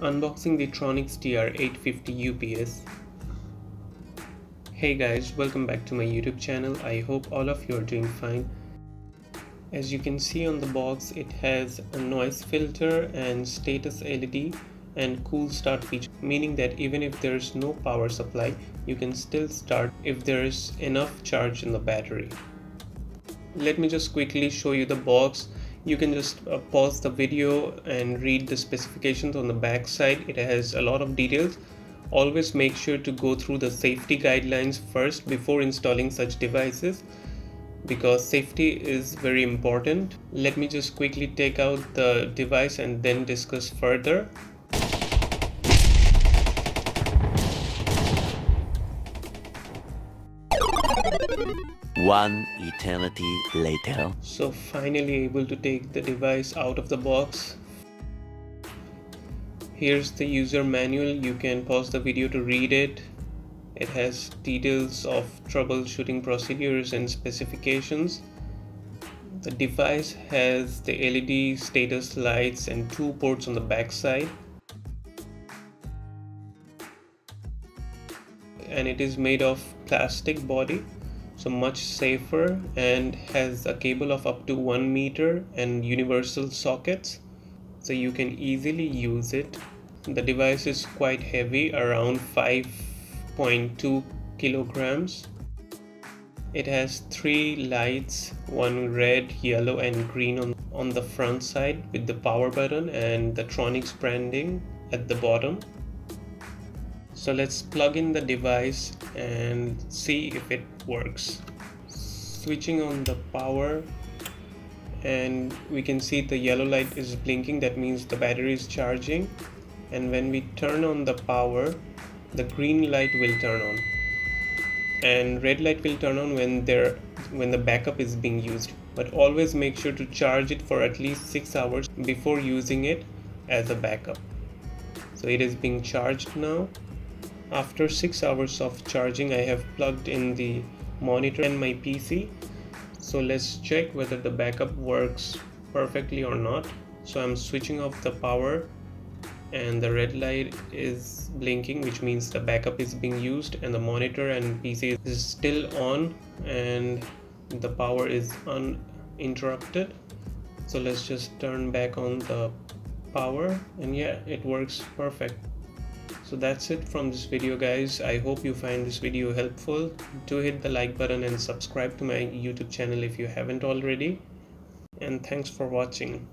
Unboxing the Tronix TR850 UPS. Hey guys, welcome back to my YouTube channel. I hope all of you are doing fine. As you can see on the box, it has a noise filter and status LED and cool start feature, meaning that even if there is no power supply, you can still start if there is enough charge in the battery. Let me just quickly show you the box. You can just pause the video and read the specifications on the back side. It has a lot of details. Always make sure to go through the safety guidelines first before installing such devices, because safety is very important. Let me just quickly take out the device and then discuss further. One eternity later. So finally able to take the device out of the box. Here's the user manual. You can pause the video to read it. It has details of troubleshooting procedures and specifications. The device has the LED status lights and 2 ports on the back side. And it is made of plastic body, so much safer, and has a cable of up to 1 meter and universal sockets, so you can easily use it. The device is quite heavy, around 5.2 kilograms. It has 3 lights, one red, yellow and green on the front side with the power button and the Tronix branding at the bottom. So let's plug in the device and see if it works. Switching on the power, and we can see the yellow light is blinking. That means the battery is charging. And when we turn on the power, the green light will turn on and red light will turn on when the backup is being used. But always make sure to charge it for at least 6 hours before using it as a backup. So it is being charged now. After 6 hours of charging, I have plugged in the monitor and my PC. So let's check whether the backup works perfectly or not. So I'm switching off the power and the red light is blinking, which means the backup is being used, and the monitor and PC is still on and the power is uninterrupted. So let's just turn back on the power, and yeah, it works perfect. So that's it from this video, guys. I hope you find this video helpful. Do hit the like button and subscribe to my YouTube channel if you haven't already. And thanks for watching.